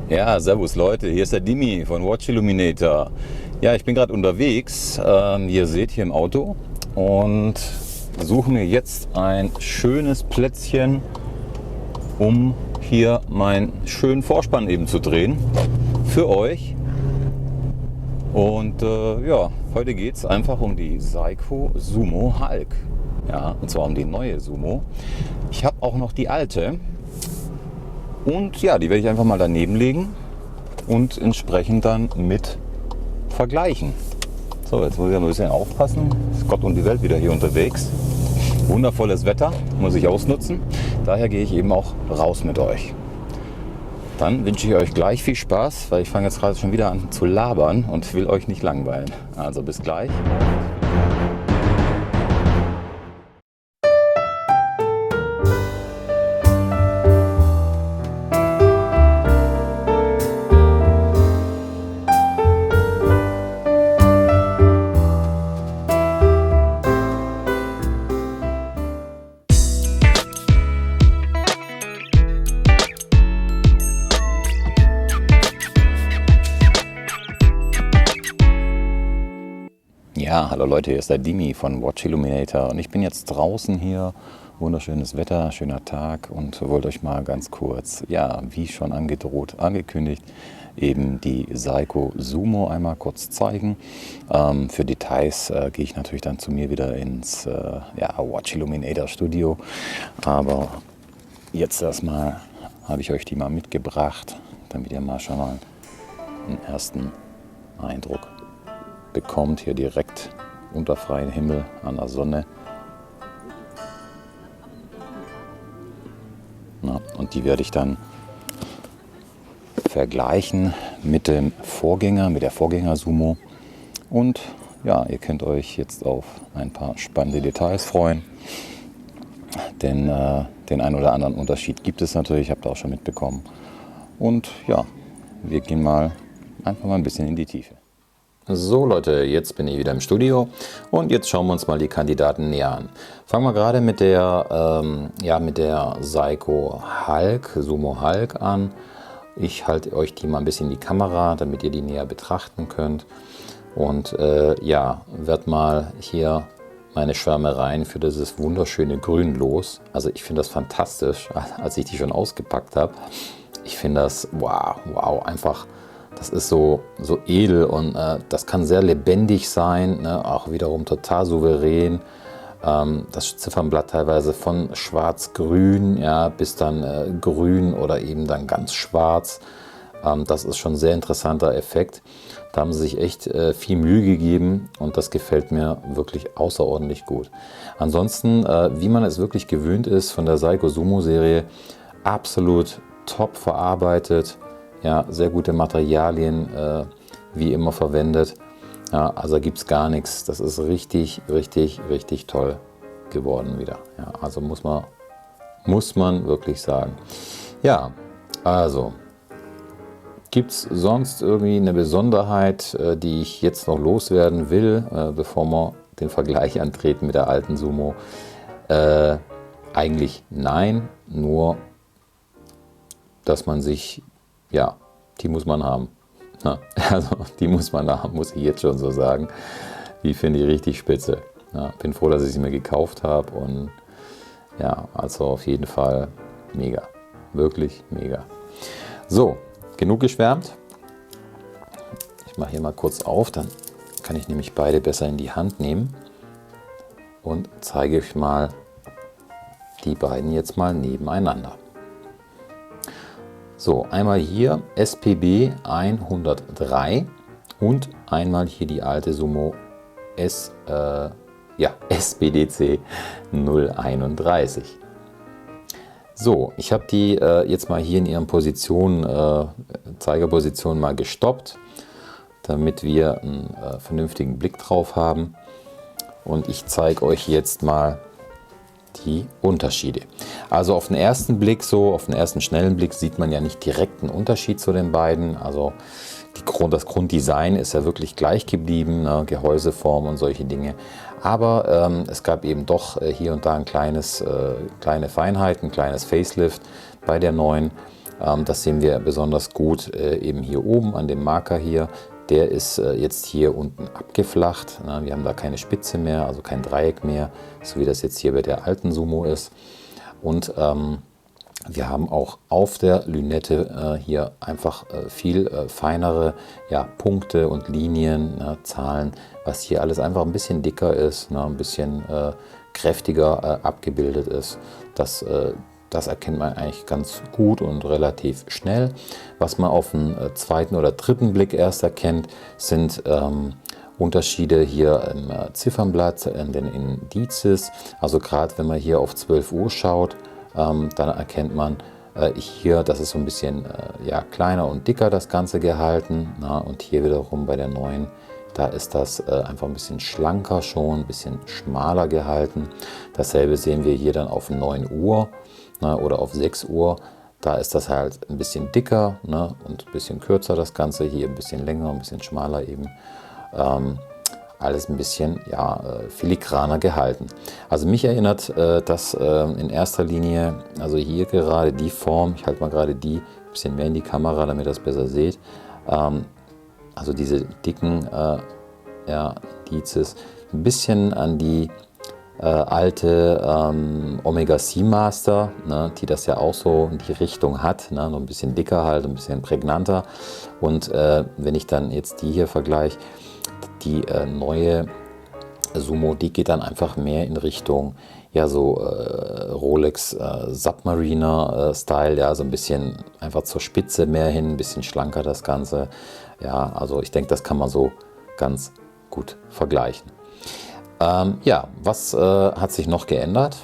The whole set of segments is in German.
Ja, servus Leute, hier ist der Dimi von Watch Illuminator. Ja, ich bin gerade unterwegs, ihr seht hier im Auto und suche mir jetzt ein schönes Plätzchen, um hier meinen schönen Vorspann eben zu drehen für euch. Und ja, heute geht es einfach um die Seiko Sumo Hulk. Ja, und zwar um die neue Sumo. Ich habe auch noch die alte. Und ja, die werde ich einfach mal daneben legen und entsprechend dann mit vergleichen. So, jetzt muss ich ein bisschen aufpassen. Ist Gott und die Welt wieder hier unterwegs. Wundervolles Wetter, muss ich ausnutzen. Daher gehe ich eben auch raus mit euch. Dann wünsche ich euch gleich viel Spaß, weil ich fange jetzt gerade schon wieder an zu labern und will euch nicht langweilen. Also bis gleich. Ja, hallo Leute, hier ist der Dimi von Watch Illuminator und ich bin jetzt draußen hier, wunderschönes Wetter, schöner Tag und wollte euch mal ganz kurz, ja, wie schon angekündigt, eben die Seiko Sumo einmal kurz zeigen. Für Details gehe ich natürlich dann zu mir wieder ins ja, Watch Illuminator Studio, aber jetzt erstmal habe ich euch die mal mitgebracht, damit ihr mal schon mal einen ersten Eindruck bekommt, hier direkt unter freiem Himmel an der Sonne. Na, und die werde ich dann vergleichen mit dem Vorgänger, mit der Vorgänger Sumo. Und ja, ihr könnt euch jetzt auf ein paar spannende Details freuen. Denn den einen oder anderen Unterschied gibt es natürlich, habt ihr auch schon mitbekommen. Und ja, wir gehen mal einfach mal ein bisschen in die Tiefe. So Leute, jetzt bin ich wieder im Studio und jetzt schauen wir uns mal die Kandidaten näher an. Fangen wir gerade mit der, ja, mit der Seiko Hulk, Sumo Hulk an. Ich halte euch die mal ein bisschen in die Kamera, damit ihr die näher betrachten könnt. Und ja, werde mal hier meine Schwärmereien für dieses wunderschöne Grün los. Also ich finde das fantastisch, als ich die schon ausgepackt habe. Ich finde das, wow, wow, einfach... Das ist so edel und das kann sehr lebendig sein, ne? Auch wiederum total souverän. Das Ziffernblatt teilweise von schwarz-grün, ja, bis dann grün oder eben dann ganz schwarz. Das ist schon ein sehr interessanter Effekt. Da haben sie sich echt viel Mühe gegeben und das gefällt mir wirklich außerordentlich gut. Ansonsten, wie man es wirklich gewöhnt ist von der Seiko Sumo Serie, absolut top verarbeitet. Ja, sehr gute Materialien, wie immer verwendet. Ja, also gibt es gar nichts. Das ist richtig, richtig, richtig toll geworden wieder. Ja, also muss man wirklich sagen. Ja, also gibt es sonst irgendwie eine Besonderheit, die ich jetzt noch loswerden will, bevor wir den Vergleich antreten mit der alten Sumo? Eigentlich nein, nur dass man sich... Ja, die muss man haben. Ja, also die muss man haben, muss ich jetzt schon so sagen. Die finde ich richtig spitze. Ja, bin froh, dass ich sie mir gekauft habe und ja, also auf jeden Fall mega. Wirklich mega. So, genug geschwärmt. Ich mache hier mal kurz auf, dann kann ich nämlich beide besser in die Hand nehmen und zeige euch mal die beiden jetzt mal nebeneinander. So, einmal hier SPB 103 und einmal hier die alte Sumo SPDC 031. So, ich habe die jetzt mal hier in ihren Positionen, Zeigerpositionen mal gestoppt, damit wir einen vernünftigen Blick drauf haben. Und ich zeige euch jetzt mal die Unterschiede. Also auf den ersten Blick, auf den ersten schnellen Blick sieht man ja nicht direkt einen Unterschied zu den beiden. Also das Grunddesign ist ja wirklich gleich geblieben, ne? Gehäuseform und solche Dinge. Aber es gab eben doch hier und da kleine Feinheiten, ein kleines Facelift bei der neuen. Das sehen wir besonders gut eben hier oben an dem Marker hier. Der ist jetzt hier unten abgeflacht. Wir haben da keine Spitze mehr, also kein Dreieck mehr, so wie das jetzt hier bei der alten Sumo ist. Und wir haben auch auf der Lünette hier einfach viel feinere Punkte und Linien, Zahlen, was hier alles einfach ein bisschen dicker ist, ein bisschen kräftiger abgebildet ist. Das erkennt man eigentlich ganz gut und relativ schnell. Was man auf den zweiten oder dritten Blick erst erkennt, sind Unterschiede hier im Ziffernblatt, in den Indizes. Also gerade wenn man hier auf 12 Uhr schaut, dann erkennt man hier, das ist so ein bisschen kleiner und dicker das Ganze gehalten. Und hier wiederum bei der neuen, da ist das einfach ein bisschen schlanker schon, ein bisschen schmaler gehalten. Dasselbe sehen wir hier dann auf 9 Uhr oder auf 6 Uhr. Da ist das halt ein bisschen dicker und ein bisschen kürzer das Ganze. Hier ein bisschen länger, ein bisschen schmaler eben. Alles ein bisschen filigraner gehalten. Also mich erinnert das in erster Linie, also hier gerade die Form, ich halte mal gerade die ein bisschen mehr in die Kamera, damit ihr das besser seht. Also diese dicken Indizes, ein bisschen an die alte Omega Seamaster, die das ja auch so in die Richtung hat, so ein bisschen dicker halt, ein bisschen prägnanter. Und wenn ich dann jetzt die hier vergleiche, die neue Sumo, die geht dann einfach mehr in Richtung Rolex Submariner Style, so ein bisschen einfach zur Spitze mehr hin, ein bisschen schlanker das Ganze. Ja, also ich denke, das kann man so ganz gut vergleichen. Was hat sich noch geändert?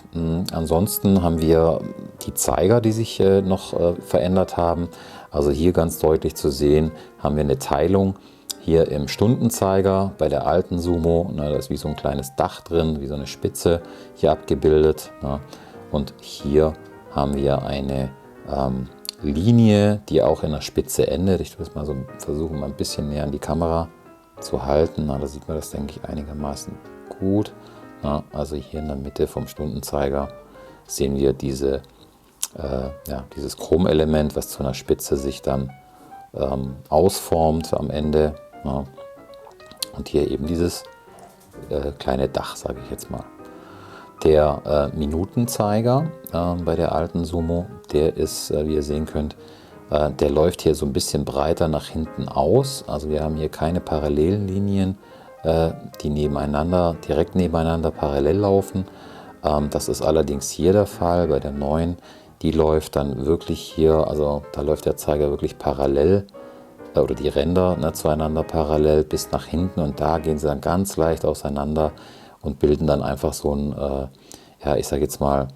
Ansonsten haben wir die Zeiger, die sich noch verändert haben. Also hier ganz deutlich zu sehen, haben wir eine Teilung hier im Stundenzeiger bei der alten Sumo. Da ist wie so ein kleines Dach drin, wie so eine Spitze hier abgebildet. Und hier haben wir eine Linie, die auch in der Spitze endet. Ich tue es mal so versuchen, mal ein bisschen näher an die Kamera zu halten. Da sieht man das, denke ich, einigermaßen gut. Also hier in der Mitte vom Stundenzeiger sehen wir dieses Chromelement, was zu einer Spitze sich dann ausformt am Ende. Und hier eben dieses kleine Dach, sage ich jetzt mal. Der Minutenzeiger bei der alten Sumo, der ist, wie ihr sehen könnt, der läuft hier so ein bisschen breiter nach hinten aus. Also wir haben hier keine parallelen Linien, die direkt nebeneinander parallel laufen. Das ist allerdings hier der Fall bei der neuen. Die läuft dann wirklich hier, also da läuft der Zeiger wirklich parallel oder die Ränder zueinander parallel bis nach hinten, und da gehen sie dann ganz leicht auseinander und bilden dann einfach so ein, ich sage jetzt mal,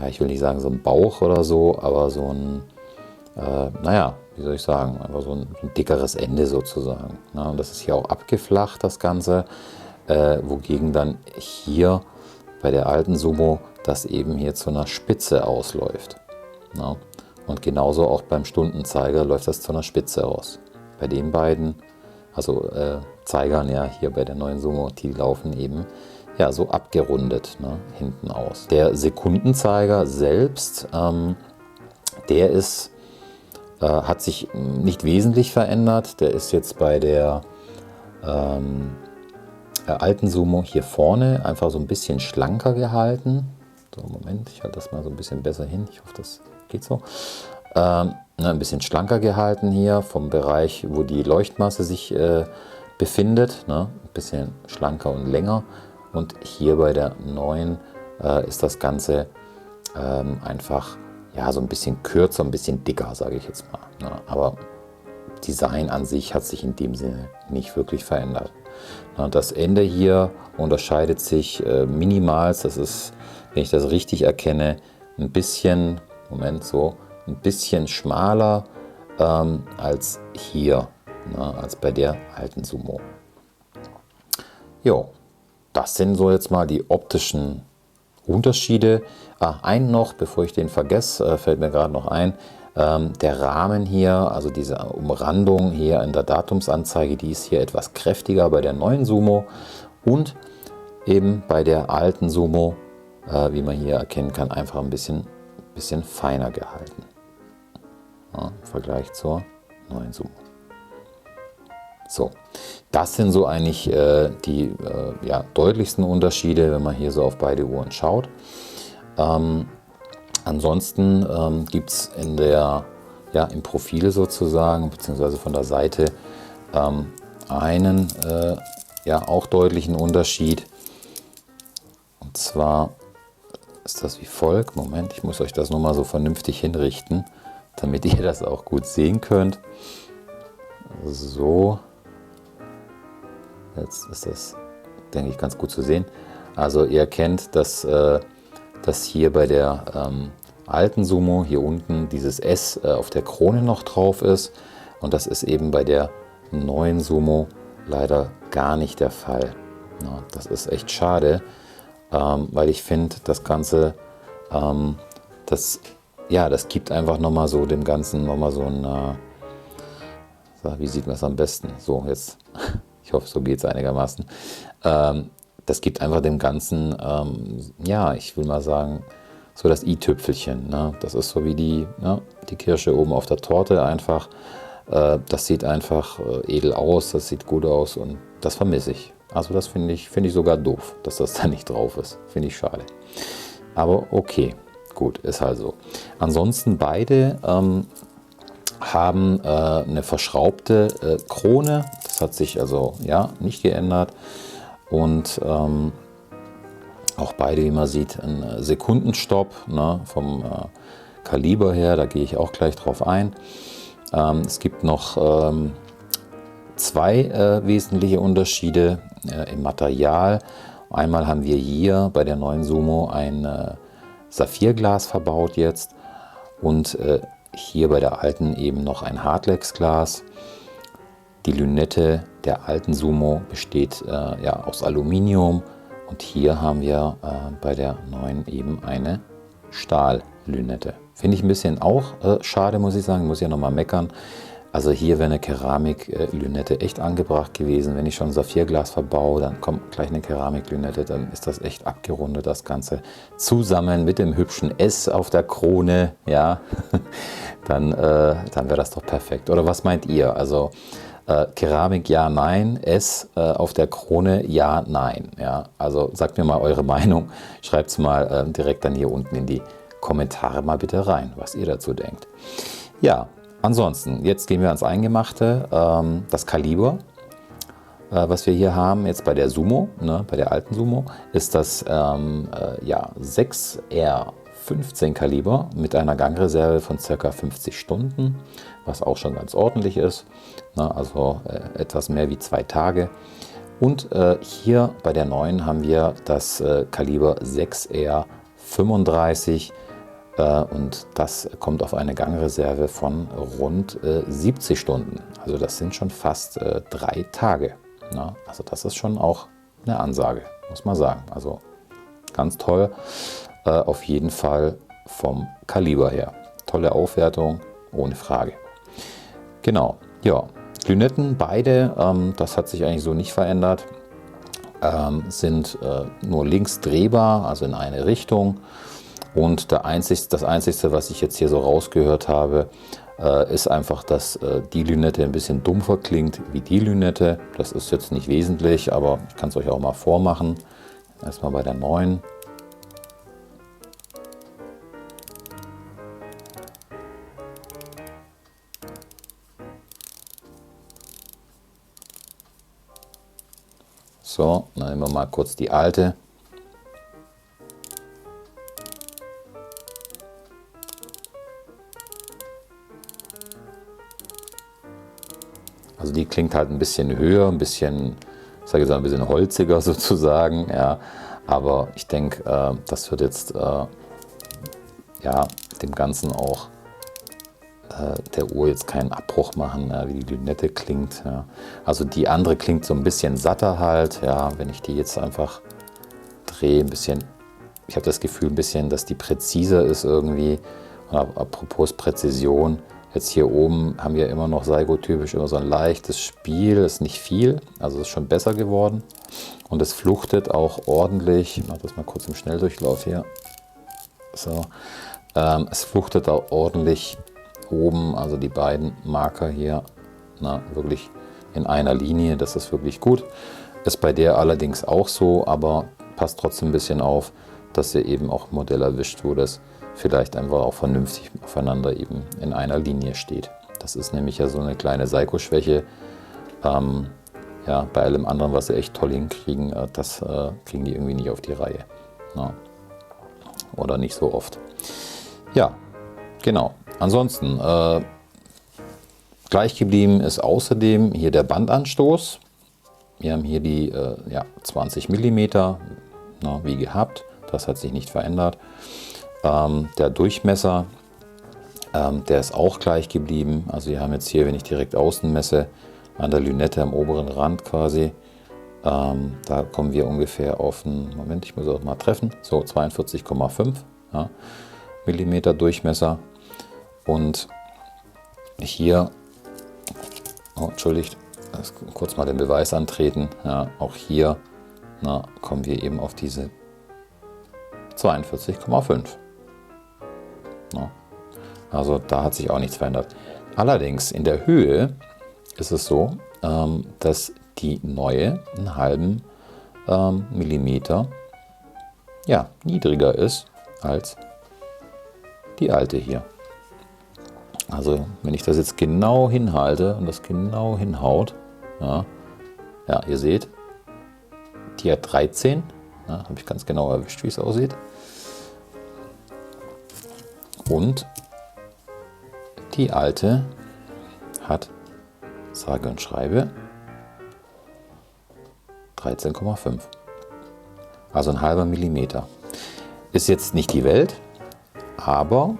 ich will nicht sagen so ein Bauch oder so, aber so ein, wie soll ich sagen, einfach so ein dickeres Ende sozusagen. Und das ist hier auch abgeflacht, das Ganze, wogegen dann hier bei der alten Sumo das eben hier zu einer Spitze ausläuft. Und genauso auch beim Stundenzeiger läuft das zu einer Spitze aus. Bei den beiden, also Zeigern hier bei der neuen Sumo, die laufen eben so abgerundet hinten aus. Der Sekundenzeiger selbst, der hat sich nicht wesentlich verändert. Der ist jetzt bei der alten Sumo hier vorne einfach so ein bisschen schlanker gehalten. So, Moment, ich halte das mal so ein bisschen besser hin. Ich hoffe, das geht so. Ein bisschen schlanker gehalten hier vom Bereich, wo die Leuchtmasse sich befindet. Ein bisschen schlanker und länger. Und hier bei der neuen ist das Ganze einfach so ein bisschen kürzer, ein bisschen dicker, sage ich jetzt mal. Aber Design an sich hat sich in dem Sinne nicht wirklich verändert. Das Ende hier unterscheidet sich minimal. Das ist, wenn ich das richtig erkenne, ein bisschen, ein bisschen schmaler als hier, als bei der alten Sumo. Jo, das sind so jetzt mal die optischen Unterschiede. Einen noch, bevor ich den vergesse, fällt mir gerade noch ein. Der Rahmen hier, also diese Umrandung hier in der Datumsanzeige, die ist hier etwas kräftiger bei der neuen Sumo und eben bei der alten Sumo, wie man hier erkennen kann, einfach ein bisschen feiner gehalten. ja, im Vergleich zur neuen Sumo. So, das sind so eigentlich die ja, deutlichsten Unterschiede, wenn man hier so auf beide Uhren schaut. Ansonsten gibt es im Profil sozusagen, beziehungsweise von der Seite, einen auch deutlichen Unterschied. Und zwar ist das wie folgt. Moment, ich muss euch das nochmal so vernünftig hinrichten, damit ihr das auch gut sehen könnt. So, jetzt ist das, denke ich, ganz gut zu sehen. Also ihr erkennt, dass hier bei der alten Sumo hier unten dieses S auf der Krone noch drauf ist. Und das ist eben bei der neuen Sumo leider gar nicht der Fall. Ja, das ist echt schade, weil ich finde, das Ganze, das gibt einfach nochmal so dem Ganzen nochmal so ein, wie sieht man es am besten? So, jetzt, ich hoffe, so geht es einigermaßen. Das gibt einfach dem Ganzen, ich will mal sagen, so das i-Tüpfelchen. Ne? Das ist so wie die Kirsche oben auf der Torte einfach. Das sieht einfach edel aus, das sieht gut aus und das vermisse ich. Also das finde ich sogar doof, dass das da nicht drauf ist. Finde ich schade. Aber okay, gut, ist halt so. Ansonsten beide haben eine verschraubte Krone. Das hat sich also nicht geändert. Und auch beide, wie man sieht, ein Sekundenstopp, ne, vom Kaliber her. Da gehe ich auch gleich drauf ein. Es gibt noch zwei wesentliche Unterschiede im Material. Einmal haben wir hier bei der neuen Sumo ein Saphirglas verbaut jetzt und hier bei der alten eben noch ein Hardlex-Glas. Die Lünette der alten Sumo besteht aus Aluminium und hier haben wir bei der neuen eben eine Stahllünette. Finde ich ein bisschen auch schade, muss ich sagen, muss ja nochmal meckern. Also hier wäre eine Keramiklünette echt angebracht gewesen. Wenn ich schon Saphirglas verbaue, dann kommt gleich eine Keramiklünette, dann ist das echt abgerundet, das Ganze. Zusammen mit dem hübschen S auf der Krone, ja, dann wäre das doch perfekt. Oder was meint ihr? Also Keramik ja, nein, S auf der Krone ja, nein. Ja, also sagt mir mal eure Meinung, schreibt es mal direkt dann hier unten in die Kommentare mal bitte rein, was ihr dazu denkt. Ja, ansonsten, jetzt gehen wir ans Eingemachte. Das Kaliber, was wir hier haben, jetzt bei der Sumo, ne, bei der alten Sumo, ist das 6R15 Kaliber mit einer Gangreserve von ca. 50 Stunden, was auch schon ganz ordentlich ist. Ne, also etwas mehr wie 2 Tage. Und hier bei der neuen haben wir das Kaliber 6R35. Und das kommt auf eine Gangreserve von rund 70 Stunden. Also das sind schon fast 3 Tage. Na, also das ist schon auch eine Ansage, muss man sagen. Also ganz toll, auf jeden Fall vom Kaliber her. Tolle Aufwertung, ohne Frage. Genau, ja, Lünetten, beide, das hat sich eigentlich so nicht verändert, sind nur links drehbar, also in eine Richtung. Und das Einzige, was ich jetzt hier so rausgehört habe, ist einfach, dass die Lünette ein bisschen dumpfer klingt wie die Lünette. Das ist jetzt nicht wesentlich, aber ich kann es euch auch mal vormachen. Erstmal bei der neuen. So, dann nehmen wir mal kurz die alte. Also die klingt halt ein bisschen höher, ein bisschen, ich sage jetzt ein bisschen holziger sozusagen, ja. Aber ich denke, das wird jetzt dem Ganzen auch der Uhr jetzt keinen Abbruch machen, wie die Lünette klingt. Ja. Also die andere klingt so ein bisschen satter halt, ja. Wenn ich die jetzt einfach drehe, ein bisschen, ich habe das Gefühl ein bisschen, dass die präziser ist irgendwie. Und apropos Präzision. Jetzt hier oben haben wir immer noch Saigo-typisch immer so ein leichtes Spiel, ist nicht viel, also ist schon besser geworden. Und es fluchtet auch ordentlich, ich mache das mal kurz im Schnelldurchlauf hier. So. Es fluchtet auch ordentlich oben, also die beiden Marker hier, wirklich in einer Linie. Das ist wirklich gut. Ist bei der allerdings auch so, aber passt trotzdem ein bisschen auf, dass ihr eben auch ein Modell erwischt, wo das vielleicht einfach auch vernünftig aufeinander eben in einer Linie steht. Das ist nämlich ja so eine kleine Seiko-Schwäche. Ja, bei allem anderen, was sie echt toll hinkriegen, das kriegen die irgendwie nicht auf die Reihe. Ja. Oder nicht so oft. Ja, genau. Ansonsten, gleich geblieben ist außerdem hier der Bandanstoß. Wir haben hier die 20 mm, wie gehabt. Das hat sich nicht verändert. Der Durchmesser, der ist auch gleich geblieben. Also wir haben jetzt hier, wenn ich direkt außen messe, an der Lünette am oberen Rand quasi, da kommen wir ungefähr auf einen, Moment, ich muss auch mal treffen, so 42,5 Millimeter Durchmesser. Und hier, entschuldigt, kurz mal den Beweis antreten, ja, auch hier kommen wir eben auf diese 42,5. Also da hat sich auch nichts verändert. Allerdings in der Höhe ist es so, dass die neue einen halben Millimeter niedriger ist als die alte hier. Also wenn ich das jetzt genau hinhalte und das genau hinhaut, ihr seht, die hat 13, habe ich ganz genau erwischt, wie es aussieht. Und die alte hat, sage und schreibe, 13,5. Also ein halber Millimeter. Ist jetzt nicht die Welt, aber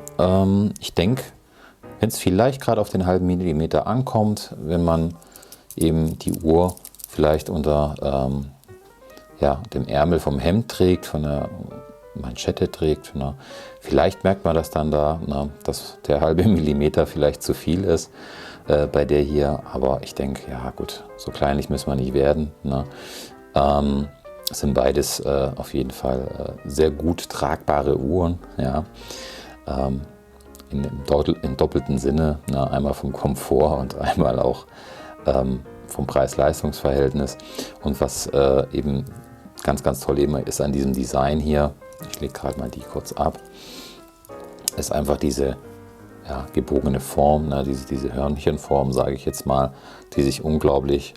ich denke, wenn es vielleicht gerade auf den halben Millimeter ankommt, wenn man eben die Uhr vielleicht unter dem Ärmel vom Hemd trägt, von der Manschette trägt, vielleicht merkt man das dann da, dass der halbe Millimeter vielleicht zu viel ist bei der hier, aber ich denke, ja gut, so kleinlich müssen wir nicht werden. Es sind beides auf jeden Fall sehr gut tragbare Uhren, im doppelten Sinne, einmal vom Komfort und einmal auch vom Preis-Leistungs-Verhältnis. Und was eben ganz, ganz toll eben ist an diesem Design hier, ich lege gerade mal die kurz ab, ist einfach diese gebogene Form, diese Hörnchenform, sage ich jetzt mal, die sich unglaublich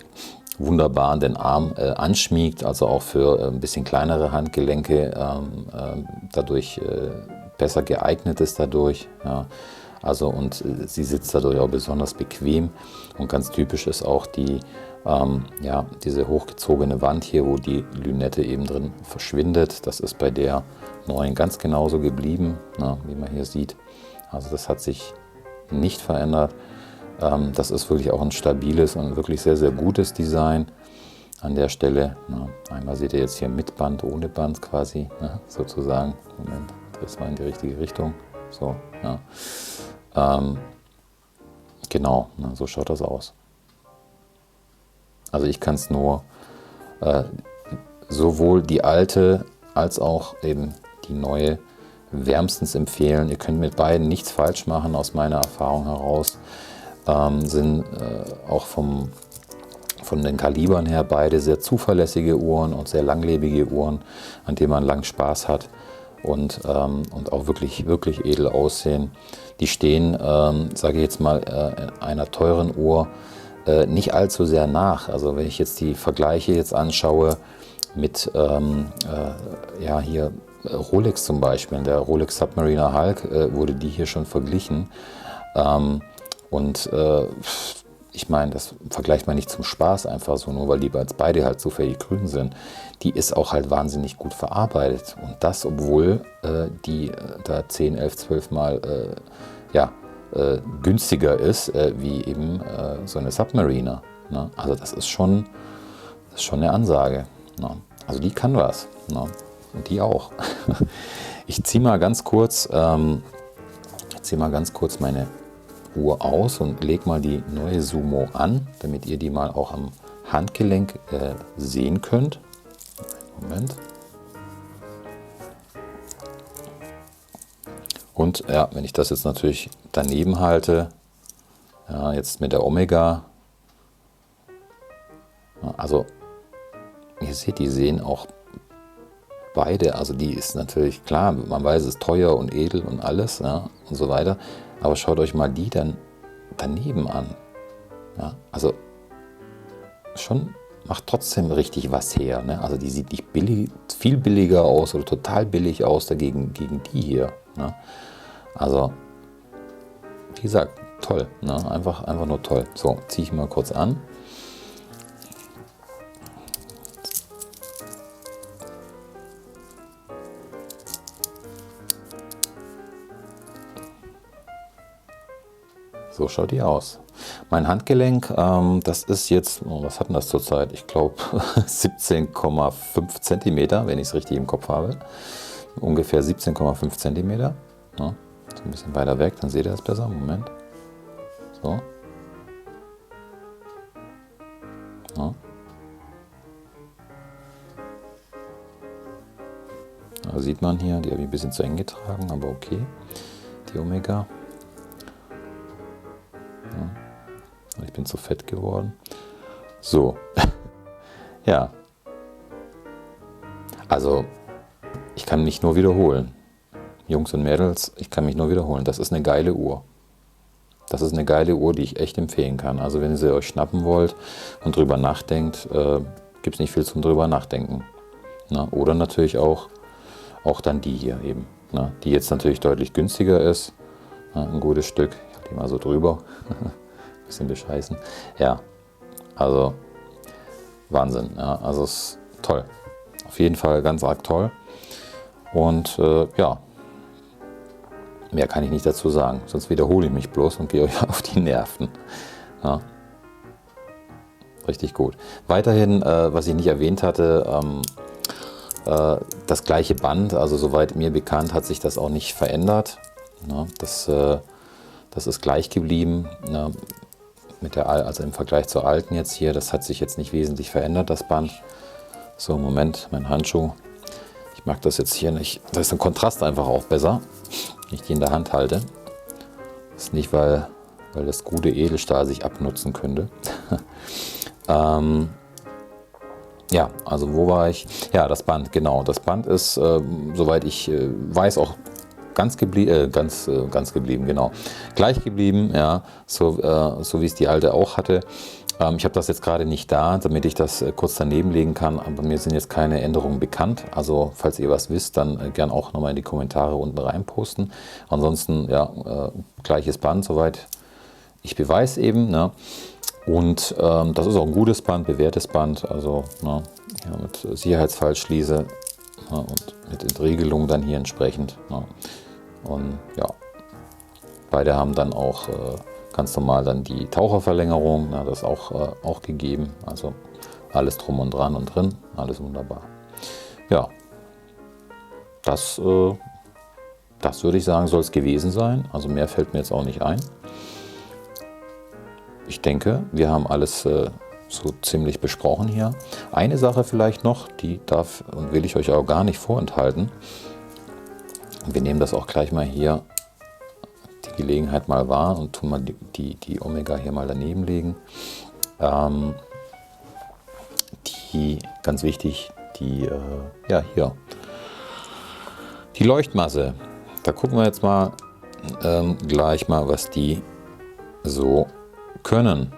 wunderbar an den Arm anschmiegt, also auch für ein bisschen kleinere Handgelenke dadurch besser geeignet ist dadurch. Ja. Also und sie sitzt dadurch auch besonders bequem und ganz typisch ist auch diese hochgezogene Wand hier, wo die Lünette eben drin verschwindet. Das ist bei der neuen ganz genauso geblieben, wie man hier sieht. Also das hat sich nicht verändert. Das ist wirklich auch ein stabiles und wirklich sehr, sehr gutes Design an der Stelle. Einmal seht ihr jetzt hier mit Band, ohne Band quasi, sozusagen. Moment, das war in die richtige Richtung. So, genau, so schaut das aus. Also ich kann es nur sowohl die alte als auch eben die neue wärmstens empfehlen. Ihr könnt mit beiden nichts falsch machen, aus meiner Erfahrung heraus. Sind auch von den Kalibern her beide sehr zuverlässige Uhren und sehr langlebige Uhren, an denen man lang Spaß hat und auch wirklich, wirklich edel aussehen. Die stehen, sage ich jetzt mal, einer teuren Uhr nicht allzu sehr nach. Also wenn ich jetzt die Vergleiche jetzt anschaue mit hier Rolex zum Beispiel, in der Rolex Submariner Hulk wurde die hier schon verglichen. Ich meine, das vergleicht man nicht zum Spaß einfach so, nur weil die beide halt zufällig grün sind. Die ist auch halt wahnsinnig gut verarbeitet. Und das, obwohl die da 10, 11, 12 Mal günstiger ist, wie eben so eine Submariner. Ne? Also das ist schon eine Ansage. Ne? Also die kann was. Ne? Und die auch. Ich ziehe mal ganz kurz meine Uhr aus und lege mal die neue Sumo an, damit ihr die mal auch am Handgelenk sehen könnt. Moment. Und ja, wenn ich das jetzt natürlich daneben halte, ja, jetzt mit der Omega, ja, also ihr seht, die sehen auch beide, also die ist natürlich klar, man weiß, es ist teuer und edel und alles, ja, und so weiter, aber schaut euch mal die dann daneben an. Ja, also schon macht trotzdem richtig was her. Ne? Also die sieht nicht billig, viel billiger aus oder total billig aus dagegen gegen die hier. Ne? Also, wie gesagt, toll. Ne? Einfach nur toll. So, ziehe ich mal kurz an. So schaut die aus. Mein Handgelenk, das ist jetzt, oh, was hat denn das zurzeit? Ich glaube 17,5 cm, wenn ich es richtig im Kopf habe. Ungefähr 17,5 cm. Ja, so ein bisschen weiter weg, dann seht ihr das besser. Moment. So. Ja. Da sieht man hier, die habe ich ein bisschen zu eng getragen, aber okay. Die Omega. Ja. Ich bin zu fett geworden. So. Ja. Also, ich kann mich nur wiederholen. Jungs und Mädels, ich kann mich nur wiederholen. Das ist eine geile Uhr. Das ist eine geile Uhr, die ich echt empfehlen kann. Also wenn ihr sie euch schnappen wollt und drüber nachdenkt, gibt es nicht viel zum drüber nachdenken. Na, oder natürlich auch dann die hier eben. Na, die jetzt natürlich deutlich günstiger ist. Na, ein gutes Stück. Ich halte die mal so drüber. Bisschen bescheißen. Ja, also Wahnsinn. Ja, also es ist toll. Auf jeden Fall ganz arg toll. Und ja, mehr kann ich nicht dazu sagen. Sonst wiederhole ich mich bloß und gehe euch auf die Nerven. Ja. Richtig gut. Weiterhin, was ich nicht erwähnt hatte, das gleiche Band, also soweit mir bekannt, hat sich das auch nicht verändert. Ja, das ist gleich geblieben. Ja, also im Vergleich zur alten jetzt hier, das hat sich jetzt nicht wesentlich verändert, das Band. So, Moment, mein Handschuh. Ich mag das jetzt hier nicht. Da ist ein Kontrast einfach auch besser, wenn ich die in der Hand halte. Das ist nicht, weil das gute Edelstahl sich abnutzen könnte. Ja, also wo war ich? Ja, das Band, genau. Das Band ist, soweit ich weiß, auch ganz geblieben, genau. Gleich geblieben, ja, so wie es die alte auch hatte. Ich habe das jetzt gerade nicht da, damit ich das kurz daneben legen kann, aber mir sind jetzt keine Änderungen bekannt. Also falls ihr was wisst, dann gern auch nochmal in die Kommentare unten rein posten. Ansonsten, ja, gleiches Band, soweit ich beweis eben. Ne? Und das ist auch ein gutes Band, bewährtes Band, also ne, ja, mit Sicherheitsfallschließe und mit Entriegelung dann hier entsprechend. Ne? Und ja, beide haben dann auch ganz normal dann die Taucherverlängerung, na, das ist auch gegeben. Also alles drum und dran und drin, alles wunderbar. Ja, das würde ich sagen, soll es gewesen sein. Also mehr fällt mir jetzt auch nicht ein. Ich denke, wir haben alles so ziemlich besprochen hier. Eine Sache vielleicht noch, die darf und will ich euch auch gar nicht vorenthalten. Wir nehmen das auch gleich mal hier die Gelegenheit mal wahr und tun mal die Omega hier mal daneben legen. Ganz wichtig, ja hier, die Leuchtmasse. Da gucken wir jetzt mal gleich mal, was die so können.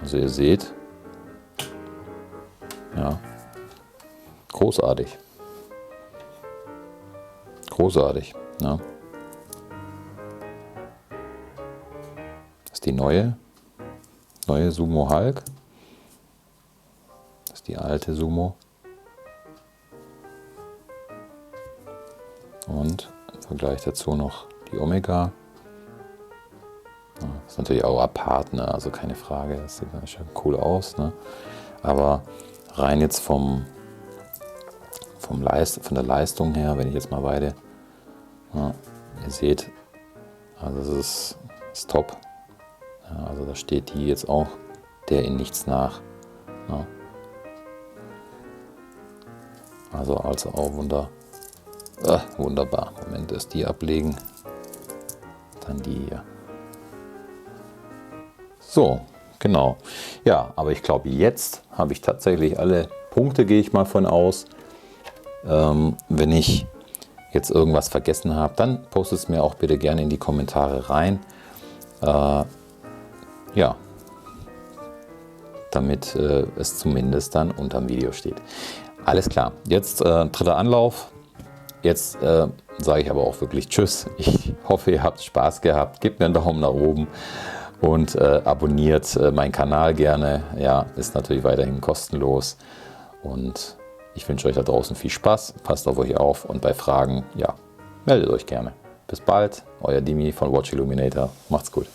Also ihr seht, ja, großartig. Großartig. Ja. Das ist die neue Sumo Hulk. Das ist die alte Sumo. Und im Vergleich dazu noch die Omega. Ja, ist natürlich auch apart, ne? Also keine Frage, das sieht schon cool aus. Ne? Aber rein jetzt von der Leistung her, wenn ich jetzt mal beide, ja, ihr seht, also das ist top. Ja, also da steht die jetzt auch der in nichts nach. Ja. Also auch wunderbar. Moment, erst die ablegen, dann die hier. So, genau. Ja, aber ich glaube, jetzt habe ich tatsächlich alle Punkte, gehe ich mal von aus. Wenn ich jetzt irgendwas vergessen habe, dann postet es mir auch bitte gerne in die Kommentare rein. Ja, damit es zumindest dann unterm Video steht. Alles klar, jetzt dritter Anlauf. Jetzt sage ich aber auch wirklich Tschüss. Ich hoffe, ihr habt Spaß gehabt. Gebt mir einen Daumen nach oben und abonniert meinen Kanal gerne. Ja, ist natürlich weiterhin kostenlos. Und ich wünsche euch da draußen viel Spaß. Passt auf euch auf und bei Fragen, ja, meldet euch gerne. Bis bald, euer Dimi von Watch Illuminator. Macht's gut.